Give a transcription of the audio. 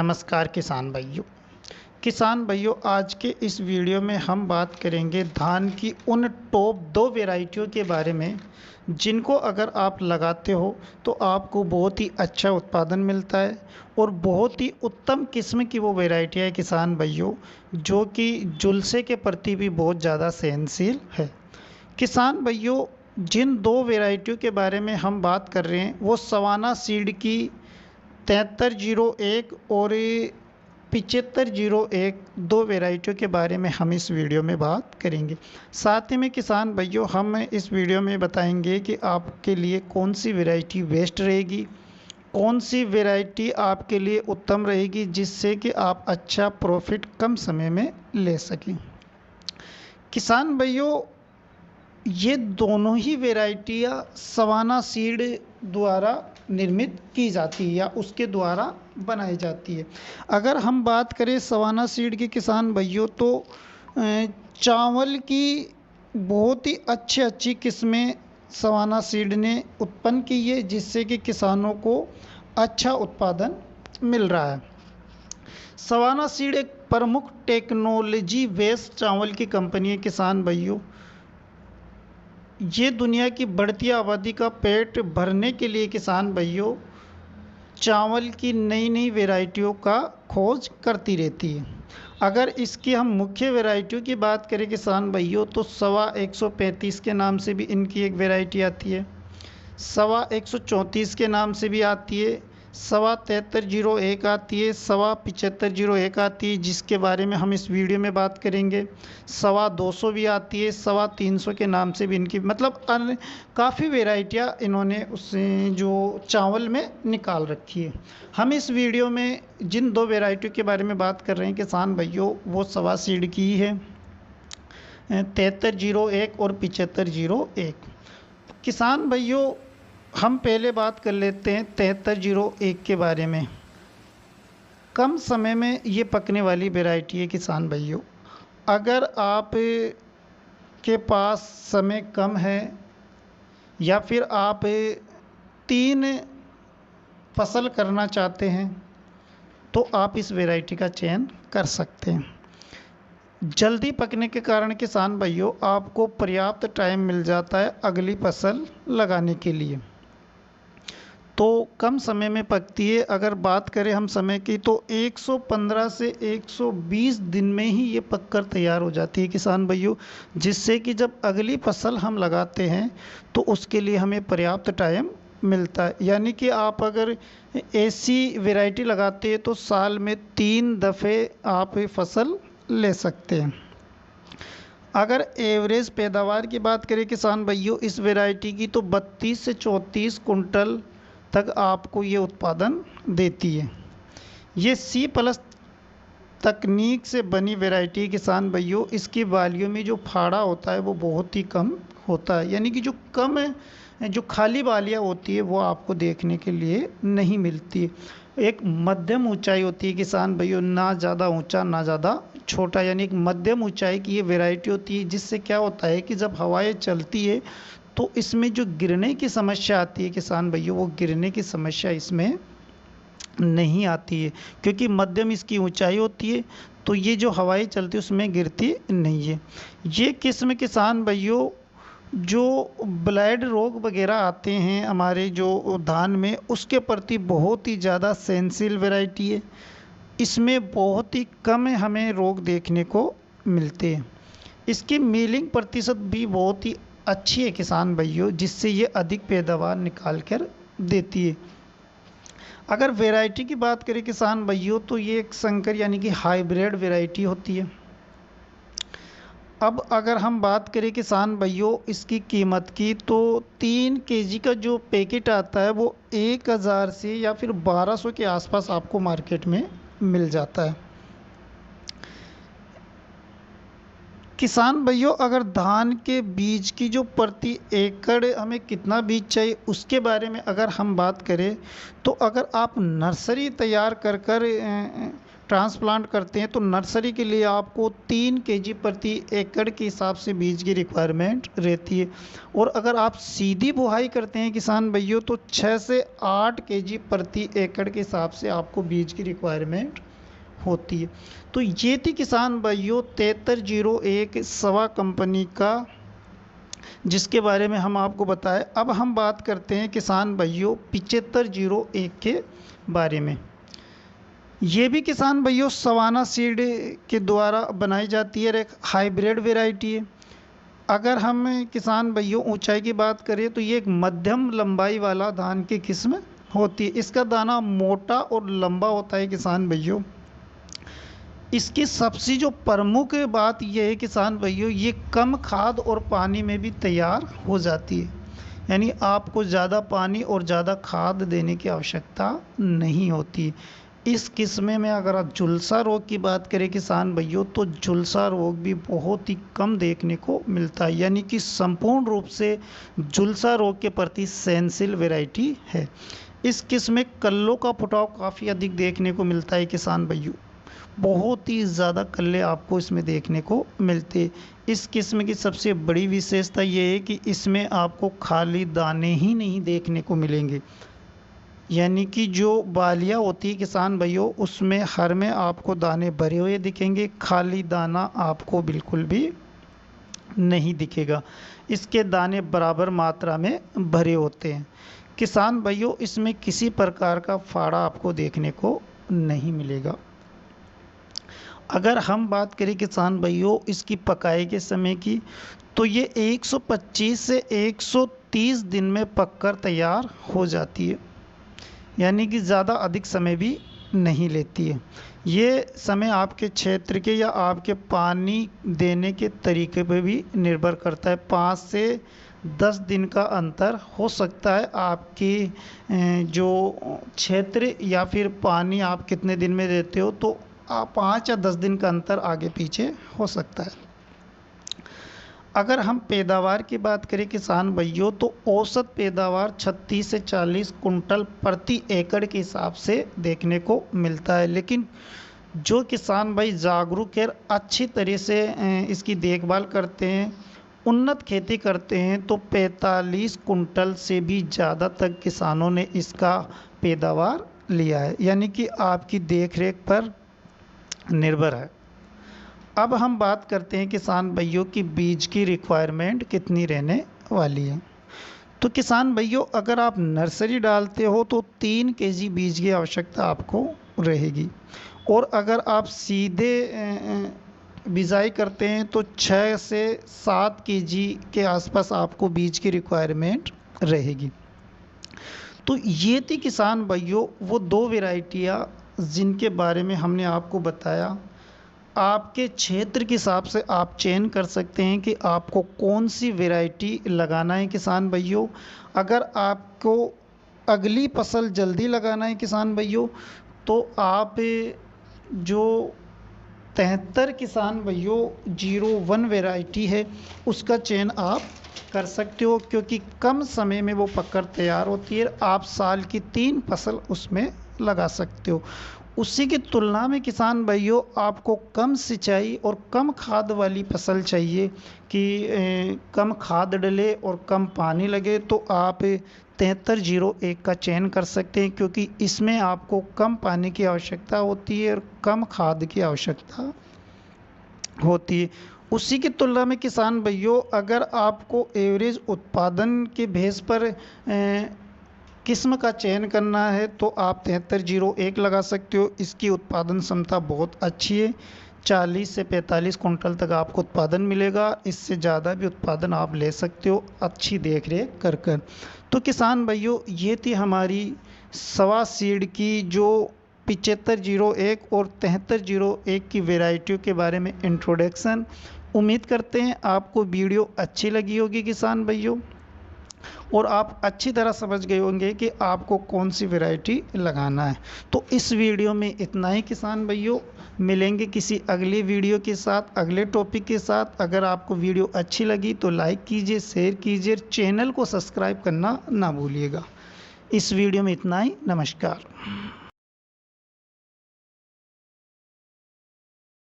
नमस्कार किसान भाइयों, आज के इस वीडियो में हम बात करेंगे धान की उन टॉप 2 वैरायटियों के बारे में जिनको अगर आप लगाते हो तो आपको बहुत ही अच्छा उत्पादन मिलता है और बहुत ही उत्तम किस्म की वो वैरायटी है किसान भाइयों, जो कि जुलसे के प्रति भी बहुत ज़्यादा सहनशील है। किसान भाइयों, जिन 2 वैरायटियों के बारे में हम बात कर रहे हैं वो सवाना सीड की 7301 और 7501 2 वैरायटियों के बारे में हम इस वीडियो में बात करेंगे। साथ ही में किसान भाइयों, हम इस वीडियो में बताएंगे कि आपके लिए कौन सी वैरायटी बेस्ट रहेगी, कौन सी वैरायटी आपके लिए उत्तम रहेगी, जिससे कि आप अच्छा प्रॉफिट कम समय में ले सकें। किसान भाइयों, ये दोनों ही वैरायटियाँ सवाना सीड द्वारा निर्मित की जाती है या उसके द्वारा बनाई जाती है। अगर हम बात करें सवाना सीड की किसान भाइयों, तो चावल की बहुत ही अच्छी किस्में सवाना सीड ने उत्पन्न की है, जिससे कि किसानों को अच्छा उत्पादन मिल रहा है। सवाना सीड एक प्रमुख टेक्नोलॉजी बेस्ड चावल की कंपनी है किसान भाइयों। ये दुनिया की बढ़ती आबादी का पेट भरने के लिए किसान भाइयों चावल की नई नई वैरायटियों का खोज करती रहती है। अगर इसकी हम मुख्य वैरायटियों की बात करें किसान भाइयों, तो सवा 135 के नाम से भी इनकी एक वैरायटी आती है, सवा 134 के नाम से भी आती है, सवा 7301 आती है, सवा 7501 आती है, जिसके बारे में हम इस वीडियो में बात करेंगे, सवा 200 भी आती है, सवा 300 के नाम से भी इनकी मतलब अन्य काफ़ी वेराइटियाँ इन्होंने उससे जो चावल में निकाल रखी है। हम इस वीडियो में जिन 2 वेराइटियों के बारे में बात कर रहे हैं किसान भाइयों, वो सवा सीड की है, 7301 और 7501। किसान भाइयों, हम पहले बात कर लेते हैं 7301 के बारे में। कम समय में ये पकने वाली वैरायटी है किसान भाइयों। अगर आप के पास समय कम है या फिर आप 3 फसल करना चाहते हैं तो आप इस वैरायटी का चयन कर सकते हैं। जल्दी पकने के कारण किसान भाइयों आपको पर्याप्त टाइम मिल जाता है अगली फसल लगाने के लिए, तो कम समय में पकती है। अगर बात करें हम समय की, तो 115 से 120 दिन में ही ये पककर तैयार हो जाती है किसान भाइयों, जिससे कि जब अगली फसल हम लगाते हैं तो उसके लिए हमें पर्याप्त टाइम मिलता है। यानी कि आप अगर ऐसी वैरायटी लगाते हैं तो साल में 3 दफ़े आप फसल ले सकते हैं। अगर एवरेज पैदावार की बात करें किसान भाइयों इस वैरायटी की, तो 32 से 34 कुंटल तक आपको ये उत्पादन देती है। ये C+ तकनीक से बनी वैरायटी किसान भाइयों, इसकी बालियों में जो फाड़ा होता है वो बहुत ही कम होता है, यानी कि जो कम है, जो खाली बालियाँ होती है वो आपको देखने के लिए नहीं मिलती है। एक मध्यम ऊंचाई होती है किसान भाइयों, ना ज़्यादा ऊंचा ना ज़्यादा छोटा, यानी एक मध्यम ऊंचाई की ये वैरायटी होती है, जिससे क्या होता है कि जब हवाएं चलती है तो इसमें जो गिरने की समस्या आती है किसान भाइयों, वो गिरने की समस्या इसमें नहीं आती है, क्योंकि मध्यम इसकी ऊंचाई होती है, तो ये जो हवाएं चलती है उसमें गिरती नहीं है। ये किस्म किसान भाइयों जो ब्लाइट रोग वगैरह आते हैं हमारे जो धान में, उसके प्रति बहुत ही ज़्यादा सहनशील वैरायटी है। इसमें बहुत ही कम हमें रोग देखने को मिलते हैं। इसकी मीलिंग प्रतिशत भी बहुत ही अच्छी है किसान भाइयों, जिससे ये अधिक पैदावार निकाल कर देती है। अगर वैरायटी की बात करें किसान भाइयों, तो ये एक संकर यानी कि हाइब्रिड वैरायटी होती है। अब अगर हम बात करें किसान भाइयों इसकी कीमत की, तो 3 केजी का जो पैकेट आता है वो 1000 से या फिर 1200 के आसपास आपको मार्केट में मिल जाता है। किसान भाइयों, अगर धान के बीज की जो प्रति एकड़ हमें कितना बीज चाहिए उसके बारे में अगर हम बात करें, तो अगर आप नर्सरी तैयार कर ट्रांसप्लांट करते हैं तो नर्सरी के लिए आपको 3 केजी प्रति एकड़ के हिसाब से बीज की रिक्वायरमेंट रहती है। और अगर आप सीधी बुआई करते हैं किसान भाइयों तो 6 से 8 केजी प्रति एकड़ के हिसाब से आपको बीज की रिक्वायरमेंट होती है। तो ये थी किसान भाइयों 7301 सवा कंपनी का, जिसके बारे में हम आपको बताएं। अब हम बात करते हैं किसान भाइयों 7501 के बारे में। ये भी किसान भाइयों सवाना सीड के द्वारा बनाई जाती है, एक हाइब्रिड वैरायटी है। अगर हम किसान भाइयों ऊंचाई की बात करें तो ये एक मध्यम लंबाई वाला धान की किस्म होती है। इसका दाना मोटा और लंबा होता है किसान भाइयों। इसकी सबसे जो प्रमुख बात यह है किसान भाइयों, ये कम खाद और पानी में भी तैयार हो जाती है, यानी आपको ज़्यादा पानी और ज़्यादा खाद देने की आवश्यकता नहीं होती। इस किस्म में अगर आप झुलसा रोग की बात करें किसान भाइयों तो झुलसा रोग भी बहुत ही कम देखने को मिलता है, यानी कि संपूर्ण रूप से झुलसा रोग के प्रति सहनशील वैरायटी है। इस किस्म में कल्लों का फुटाव काफ़ी अधिक देखने को मिलता है किसान भाइयों, बहुत ही ज़्यादा कल्ले आपको इसमें देखने को मिलते। इस किस्म की सबसे बड़ी विशेषता ये है कि इसमें आपको खाली दाने ही नहीं देखने को मिलेंगे, यानी कि जो बालियाँ होती है किसान भाइयों उसमें हर में आपको दाने भरे हुए दिखेंगे, खाली दाना आपको बिल्कुल भी नहीं दिखेगा। इसके दाने बराबर मात्रा में भरे होते हैं किसान भाइयों। इसमें किसी प्रकार का फाड़ा आपको देखने को नहीं मिलेगा। अगर हम बात करें किसान भाइयों इसकी पकाई के समय की तो ये 125 से 130 दिन में पककर तैयार हो जाती है, यानी कि ज़्यादा अधिक समय भी नहीं लेती है। ये समय आपके क्षेत्र के या आपके पानी देने के तरीके पर भी निर्भर करता है। 5 से 10 दिन का अंतर हो सकता है आपकी जो क्षेत्र या फिर पानी आप कितने दिन में देते हो, तो 5 या 10 दिन का अंतर आगे पीछे हो सकता है। अगर हम पैदावार की बात करें किसान भाइयों तो औसत पैदावार 36 से 40 कुंटल प्रति एकड़ के हिसाब से देखने को मिलता है। लेकिन जो किसान भाई जागरूक है, अच्छी तरह से इसकी देखभाल करते हैं, उन्नत खेती करते हैं तो 45 कुंटल से भी ज़्यादा तक किसानों ने इसका पैदावार लिया है, यानी कि आपकी देखरेख पर निर्भर है। अब हम बात करते हैं किसान भाइयों की बीज की रिक्वायरमेंट कितनी रहने वाली है। तो किसान भाइयों अगर आप नर्सरी डालते हो तो 3 केजी बीज की आवश्यकता आपको रहेगी, और अगर आप सीधे बिजाई करते हैं तो 6 से 7 केजी के आसपास आपको बीज की रिक्वायरमेंट रहेगी। तो ये थी किसान भाइयों वो 2 वैरायटियाँ जिनके बारे में हमने आपको बताया। आपके क्षेत्र के हिसाब से आप चयन कर सकते हैं कि आपको कौन सी वैरायटी लगाना है किसान भाइयों। अगर आपको अगली फसल जल्दी लगाना है किसान भाइयों तो आप जो 73 किसान भाइयों 01 वैरायटी है उसका चयन आप कर सकते हो, क्योंकि कम समय में वो पककर तैयार होती है। आप साल की 3 फसल उसमें लगा सकते हो। उसी की तुलना में किसान भाइयों आपको कम सिंचाई और कम खाद वाली फसल चाहिए कि कम खाद डले और कम पानी लगे, तो आप 7301 का चयन कर सकते हैं, क्योंकि इसमें आपको कम पानी की आवश्यकता होती है और कम खाद की आवश्यकता होती है। उसी की तुलना में किसान भाइयों अगर आपको एवरेज उत्पादन के बेस पर किस्म का चयन करना है तो आप 7301 लगा सकते हो। इसकी उत्पादन क्षमता बहुत अच्छी है, 40 से 45 कुंटल तक आपको उत्पादन मिलेगा। इससे ज़्यादा भी उत्पादन आप ले सकते हो अच्छी देख रेख कर कर। तो किसान भाइयों ये थी हमारी सवा सीड की जो 7501 और 7301 की वैरायटियों के बारे में इंट्रोडक्शन। उम्मीद करते हैं आपको वीडियो अच्छी लगी होगी किसान भाइयों, और आप अच्छी तरह समझ गए होंगे कि आपको कौन सी वैरायटी लगाना है। तो इस वीडियो में इतना ही किसान भाइयों, मिलेंगे किसी अगली वीडियो के साथ, अगले टॉपिक के साथ। अगर आपको वीडियो अच्छी लगी तो लाइक कीजिए, शेयर कीजिए, चैनल को सब्सक्राइब करना ना भूलिएगा। इस वीडियो में इतना ही, नमस्कार।